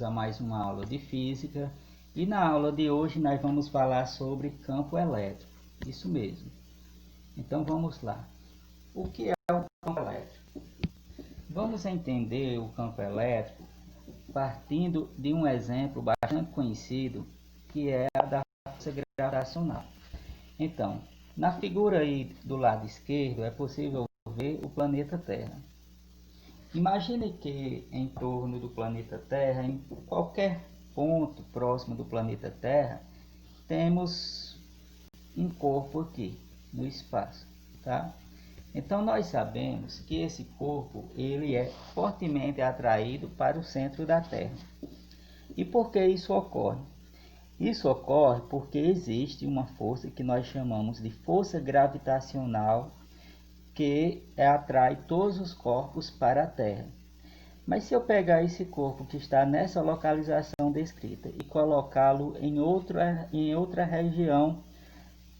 bem-vindos a mais uma aula de física. E na aula de hoje nós vamos falar sobre campo elétrico. Isso mesmo. Então vamos lá. O que é o campo elétrico? Vamos entender o campo elétrico partindo de um exemplo bastante conhecido, que é a da força gravitacional. Então, na figura aí do lado esquerdo é possível ver o planeta Terra. Imagine que em torno do planeta Terra, em qualquer ponto próximo do planeta Terra, temos um corpo aqui no espaço, tá? Então nós sabemos que esse corpo ele é fortemente atraído para o centro da Terra. E por que isso ocorre? Isso ocorre porque existe uma força que nós chamamos de força gravitacional que atrai todos os corpos para a Terra. Mas se eu pegar esse corpo que está nessa localização descrita e colocá-lo em outra região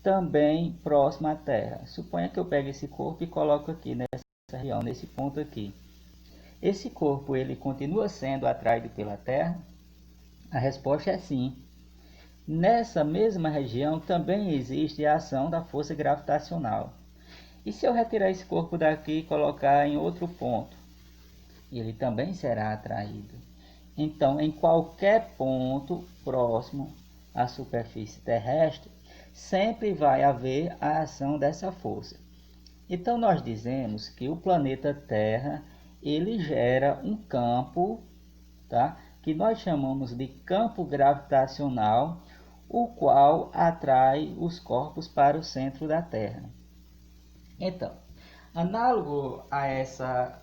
também próxima à Terra, suponha que eu pegue esse corpo e coloco aqui nessa região, nesse ponto aqui. Esse corpo ele continua sendo atraído pela Terra? A resposta é sim. Nessa mesma região também existe a ação da força gravitacional. E se eu retirar esse corpo daqui e colocar em outro ponto? Ele também será atraído. Então, em qualquer ponto próximo à superfície terrestre, sempre vai haver a ação dessa força. Então, nós dizemos que o planeta Terra ele gera um campo, tá? Que nós chamamos de campo gravitacional, o qual atrai os corpos para o centro da Terra. Então, análogo a essa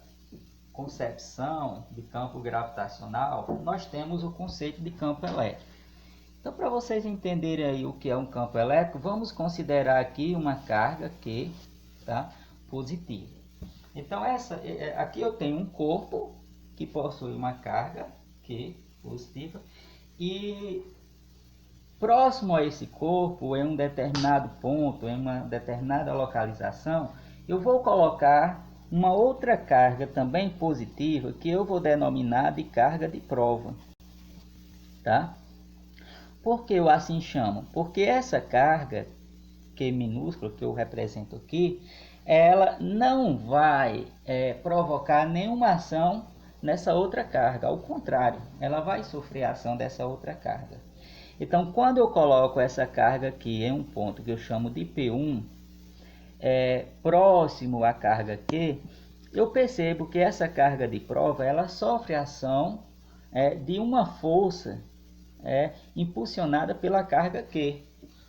concepção de campo gravitacional, nós temos o conceito de campo elétrico. Então, para vocês entenderem aí o que é um campo elétrico, vamos considerar aqui uma carga Q, tá? Positiva. Então, aqui eu tenho um corpo que possui uma carga Q positiva e próximo a esse corpo, em um determinado ponto, em uma determinada localização, eu vou colocar uma outra carga também positiva que eu vou denominar de carga de prova, tá? Por que eu assim chamo? Porque essa carga, Q minúscula, que eu represento aqui, ela não vai provocar nenhuma ação nessa outra carga. Ao contrário, ela vai sofrer a ação dessa outra carga. Então, quando eu coloco essa carga aqui em um ponto que eu chamo de P1, próximo à carga Q, eu percebo que essa carga de prova ela sofre a ação de uma força impulsionada pela carga Q.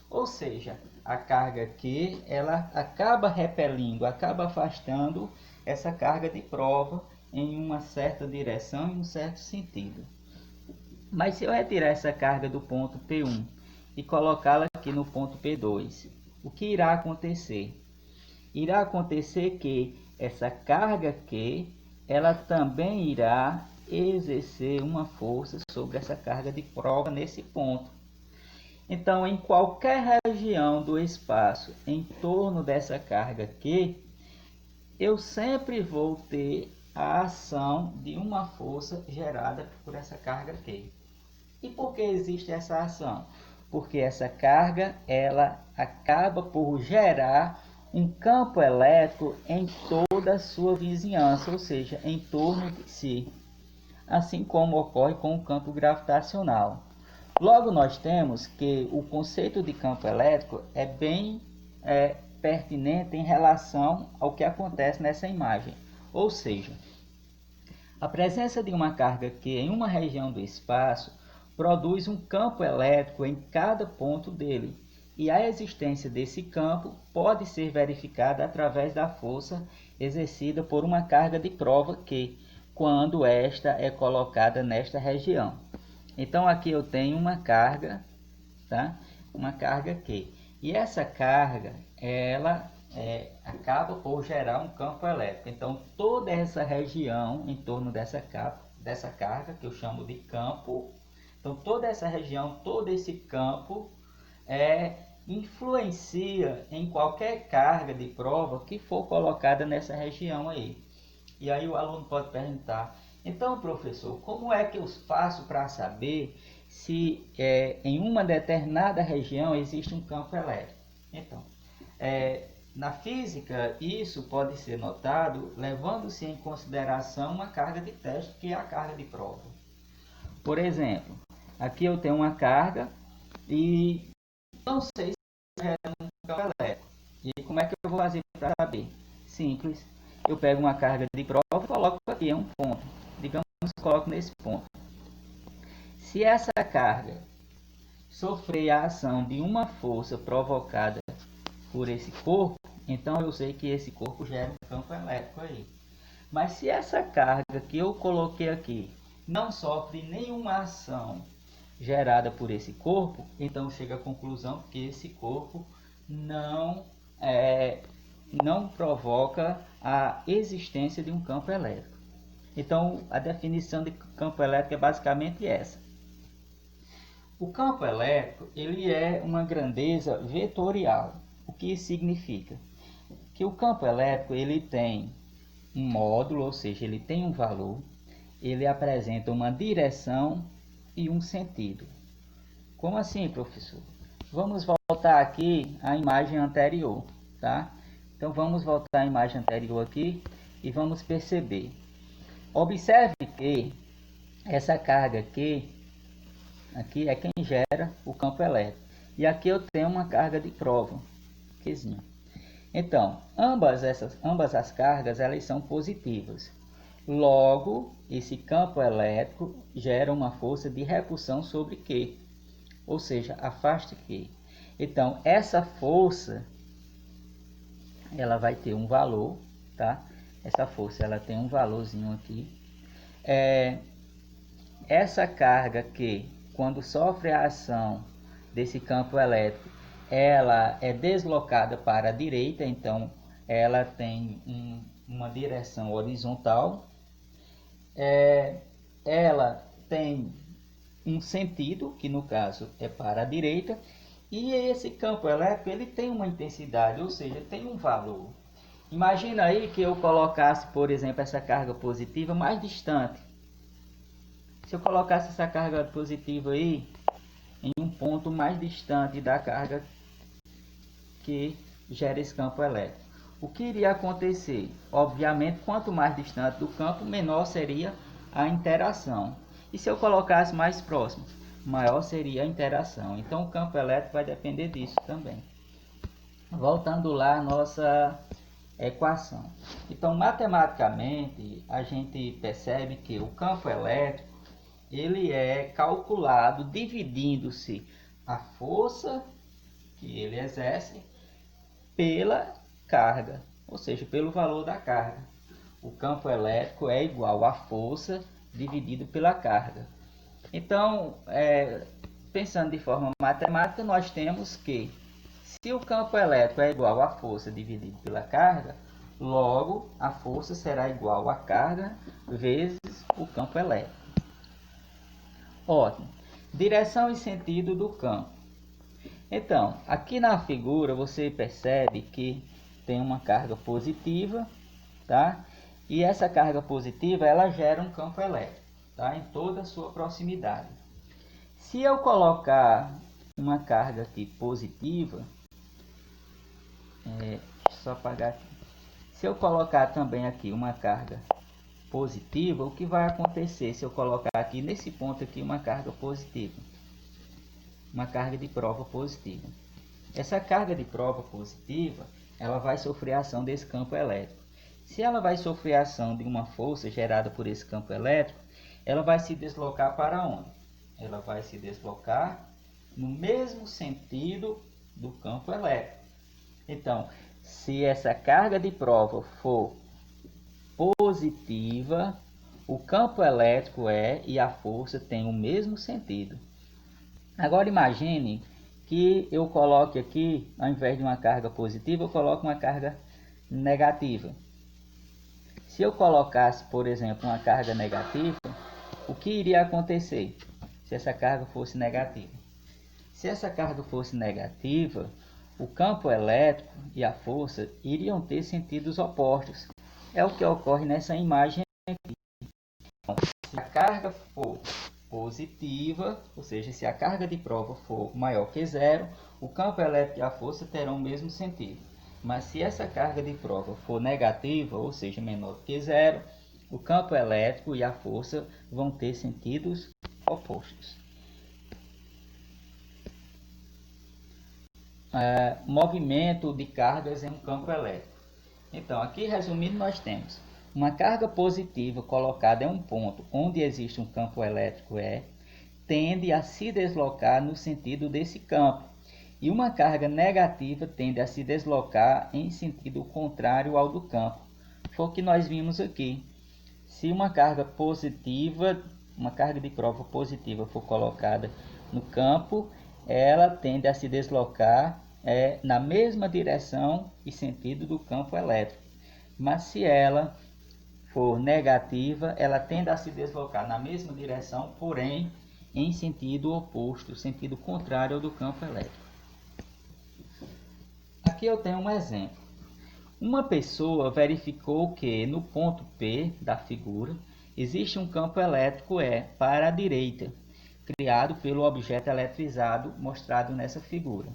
Ou seja, a carga Q ela acaba repelindo, acaba afastando essa carga de prova em uma certa direção, em um certo sentido. Mas se eu retirar essa carga do ponto P1 e colocá-la aqui no ponto P2, o que irá acontecer? Irá acontecer que essa carga Q, ela também irá exercer uma força sobre essa carga de prova nesse ponto. Então, em qualquer região do espaço em torno dessa carga Q, eu sempre vou ter a ação de uma força gerada por essa carga Q. E por que existe essa ação? Porque essa carga ela acaba por gerar um campo elétrico em toda a sua vizinhança, ou seja, em torno de si, assim como ocorre com o campo gravitacional. Logo, nós temos que o conceito de campo elétrico é bem pertinente em relação ao que acontece nessa imagem, ou seja, a presença de uma carga Q em uma região do espaço produz um campo elétrico em cada ponto dele, e a existência desse campo pode ser verificada através da força exercida por uma carga de prova Q, quando esta é colocada nesta região. Então aqui eu tenho uma carga, tá? Uma carga Q, e essa carga ela acaba por gerar um campo elétrico. Então toda essa região em torno dessa carga, que eu chamo de campo, então toda essa região, todo esse campo influencia em qualquer carga de prova que for colocada nessa região aí. E aí o aluno pode perguntar, Então, professor, como é que eu faço para saber se em uma determinada região existe um campo elétrico? Então, na física, isso pode ser notado levando-se em consideração uma carga de teste, que é a carga de prova. Por exemplo, aqui eu tenho uma carga e não sei se é um campo elétrico. E como é que eu vou fazer para saber? Simples. Eu pego uma carga de prova e coloco aqui em um ponto. Digamos que coloco nesse ponto. Se essa carga sofrer a ação de uma força provocada por esse corpo, então eu sei que esse corpo gera um campo elétrico aí. Mas se essa carga que eu coloquei aqui não sofre nenhuma ação gerada por esse corpo, então chega à conclusão que esse corpo não provoca a existência de um campo elétrico. Então a definição de campo elétrico é basicamente essa. O campo elétrico ele é uma grandeza vetorial. O que isso significa? Que o campo elétrico ele tem um módulo, ou seja, ele tem um valor, ele apresenta uma direção e um sentido. Como assim, professor? Vamos voltar aqui à imagem anterior, tá? Então vamos voltar à imagem anterior aqui e vamos perceber. Observe que essa carga aqui é quem gera o campo elétrico. E aqui eu tenho uma carga de prova, Qzinho. Então, ambas as cargas elas são positivas. Logo, esse campo elétrico gera uma força de repulsão sobre Q, ou seja, afaste Q. Então, essa força ela vai ter um valor, tá? Essa força ela tem um valorzinho aqui. Essa carga que, quando sofre a ação desse campo elétrico, ela é deslocada para a direita, então ela tem uma direção horizontal. Ela tem um sentido, que no caso é para a direita, e esse campo elétrico ele tem uma intensidade, ou seja, tem um valor. Imagina aí que eu colocasse, por exemplo, essa carga positiva mais distante. Se eu colocasse essa carga positiva aí em um ponto mais distante da carga que gera esse campo elétrico, o que iria acontecer? Obviamente, quanto mais distante do campo, menor seria a interação. E se eu colocasse mais próximo, maior seria a interação. Então, o campo elétrico vai depender disso também. Voltando lá à nossa equação. Então, matematicamente, a gente percebe que o campo elétrico ele é calculado dividindo-se a força que ele exerce pela carga, ou seja, pelo valor da carga. O campo elétrico é igual à força dividido pela carga. Então, pensando de forma matemática, nós temos que se o campo elétrico é igual à força dividido pela carga, logo a força será igual à carga vezes o campo elétrico. Ótimo. Direção e sentido do campo. Então, aqui na figura você percebe que tem uma carga positiva, tá? E essa carga positiva ela gera um campo elétrico, tá? Em toda a sua proximidade. Se eu colocar uma carga aqui positiva, deixa eu só apagar aqui. Se eu colocar também aqui uma carga positiva, o que vai acontecer se eu colocar aqui nesse ponto aqui uma carga positiva? Uma carga de prova positiva. Essa carga de prova positiva, ela vai sofrer a ação desse campo elétrico. Se ela vai sofrer a ação de uma força gerada por esse campo elétrico, ela vai se deslocar para onde? Ela vai se deslocar no mesmo sentido do campo elétrico. Então, se essa carga de prova for positiva, o campo elétrico e a força tem o mesmo sentido. Agora imagine que eu coloque aqui, ao invés de uma carga positiva, eu coloco uma carga negativa. Se eu colocasse, por exemplo, uma carga negativa, o que iria acontecer se essa carga fosse negativa? Se essa carga fosse negativa, o campo elétrico e a força iriam ter sentidos opostos. É o que ocorre nessa imagem aqui. se a carga for positiva, ou seja, se a carga de prova for maior que zero, o campo elétrico e a força terão o mesmo sentido. Mas se essa carga de prova for negativa, ou seja, menor que zero, o campo elétrico e a força vão ter sentidos opostos. Movimento de cargas em um campo elétrico. Então, aqui resumindo, nós temos uma carga positiva colocada em um ponto onde existe um campo elétrico tende a se deslocar no sentido desse campo, e uma carga negativa tende a se deslocar em sentido contrário ao do campo. Foi o que nós vimos aqui. Se uma carga positiva, uma carga de prova positiva for colocada no campo, ela tende a se deslocar na mesma direção e sentido do campo elétrico. Mas se ela for negativa, ela tende a se deslocar na mesma direção, porém em sentido oposto, sentido contrário ao do campo elétrico. Aqui eu tenho um exemplo. Uma pessoa verificou que no ponto P da figura existe um campo elétrico E para a direita, criado pelo objeto eletrizado mostrado nessa figura.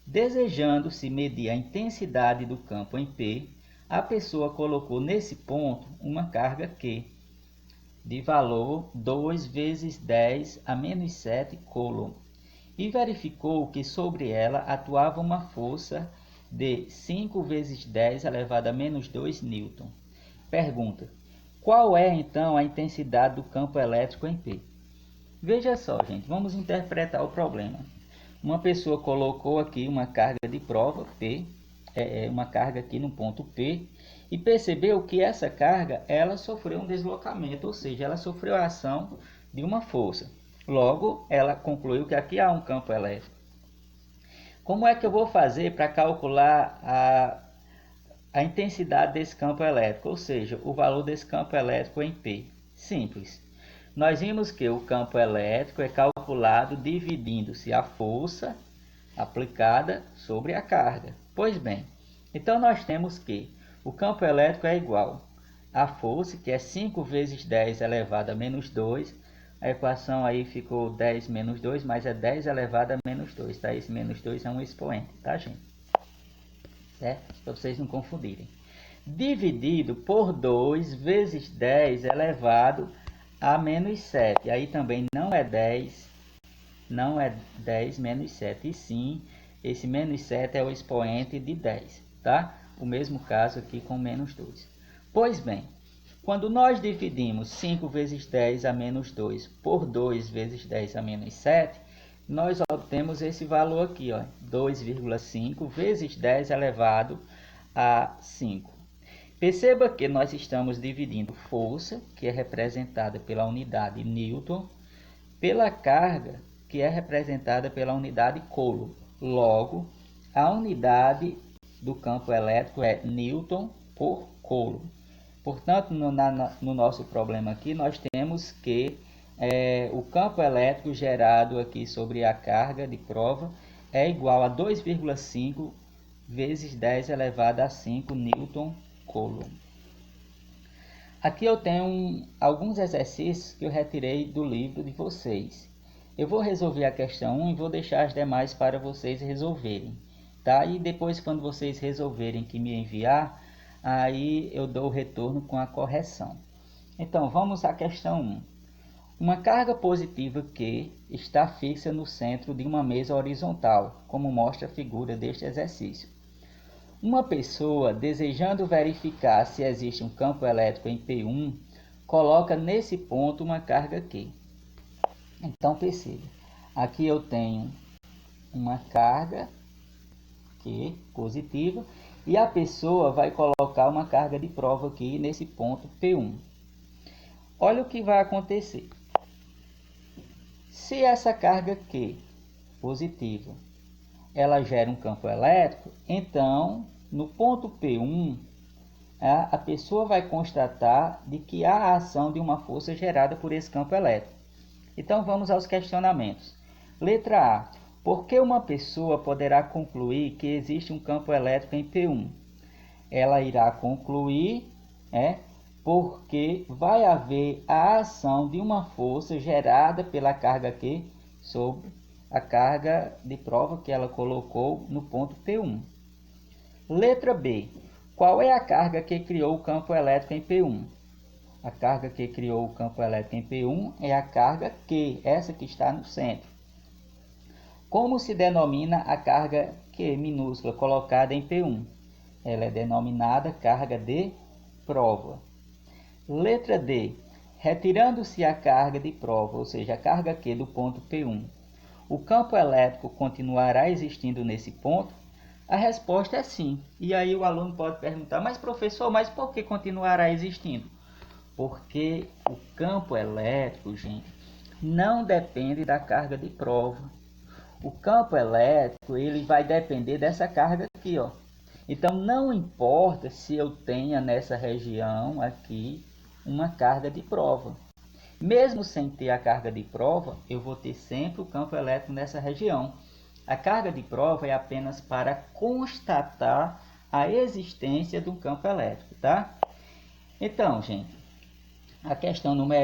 Desejando-se medir a intensidade do campo em P, a pessoa colocou nesse ponto uma carga Q, de valor 2 vezes 10 a menos 7 coulomb, e verificou que sobre ela atuava uma força de 5 vezes 10 elevado a menos 2 newton. Pergunta: qual é então a intensidade do campo elétrico em P? Veja só, gente, vamos interpretar o problema. Uma pessoa colocou aqui uma carga de prova, P, uma carga aqui no ponto P, e percebeu que essa carga ela sofreu um deslocamento, ou seja, ela sofreu a ação de uma força. Logo, ela concluiu que aqui há um campo elétrico. Como é que eu vou fazer para calcular a intensidade desse campo elétrico, ou seja, o valor desse campo elétrico em P? Simples. Nós vimos que o campo elétrico é calculado dividindo-se a força aplicada sobre a carga. Pois bem, então nós temos que o campo elétrico é igual à força, que é 5 vezes 10 elevado a menos 2. A equação aí ficou 10 menos 2, mas é 10 elevado a menos 2, tá? Esse menos 2 é um expoente, tá, gente? Certo? Para vocês não confundirem. Dividido por 2 vezes 10 elevado a menos 7. Aí também não é 10 menos 7, e sim, esse menos 7 é o expoente de 10, tá? O mesmo caso aqui com menos 2. Pois bem, quando nós dividimos 5 vezes 10 a menos 2 por 2 vezes 10 a menos 7, nós obtemos esse valor aqui, 2,5 vezes 10 elevado a 5. Perceba que nós estamos dividindo força, que é representada pela unidade Newton, pela carga, que é representada pela unidade Coulomb. Logo, a unidade do campo elétrico é Newton por Coulomb. Portanto, no nosso problema aqui, nós temos que o campo elétrico gerado aqui sobre a carga de prova é igual a 2,5 vezes 10 elevado a 5 Newton Coulomb. Aqui eu tenho alguns exercícios que eu retirei do livro de vocês. Eu vou resolver a questão 1 e vou deixar as demais para vocês resolverem, tá? E depois, quando vocês resolverem que me enviar, aí eu dou o retorno com a correção. Então, vamos à questão 1. Uma carga positiva Q está fixa no centro de uma mesa horizontal, como mostra a figura deste exercício. Uma pessoa, desejando verificar se existe um campo elétrico em P1, coloca nesse ponto uma carga Q. Então, perceba, aqui eu tenho uma carga Q positiva e a pessoa vai colocar uma carga de prova aqui nesse ponto P1. Olha o que vai acontecer. Se essa carga Q positiva ela gera um campo elétrico, então no ponto P1 a pessoa vai constatar de que há a ação de uma força gerada por esse campo elétrico. Então vamos aos questionamentos. Letra A. Por que uma pessoa poderá concluir que existe um campo elétrico em P1? Ela irá concluir porque vai haver a ação de uma força gerada pela carga Q sobre a carga de prova que ela colocou no ponto P1. Letra B. Qual é a carga que criou o campo elétrico em P1? A carga que criou o campo elétrico em P1 é a carga Q, essa que está no centro. Como se denomina a carga Q minúscula colocada em P1? Ela é denominada carga de prova. Letra D. Retirando-se a carga de prova, ou seja, a carga Q do ponto P1, o campo elétrico continuará existindo nesse ponto? A resposta é sim. E aí o aluno pode perguntar, mas professor, mas por que continuará existindo? Porque o campo elétrico, gente, não depende da carga de prova. O campo elétrico, ele vai depender dessa carga aqui, ó. Então não importa se eu tenha nessa região aqui uma carga de prova. Mesmo sem ter a carga de prova, eu vou ter sempre o campo elétrico nessa região. A carga de prova é apenas para constatar a existência de um campo elétrico, tá? Então, gente, a questão número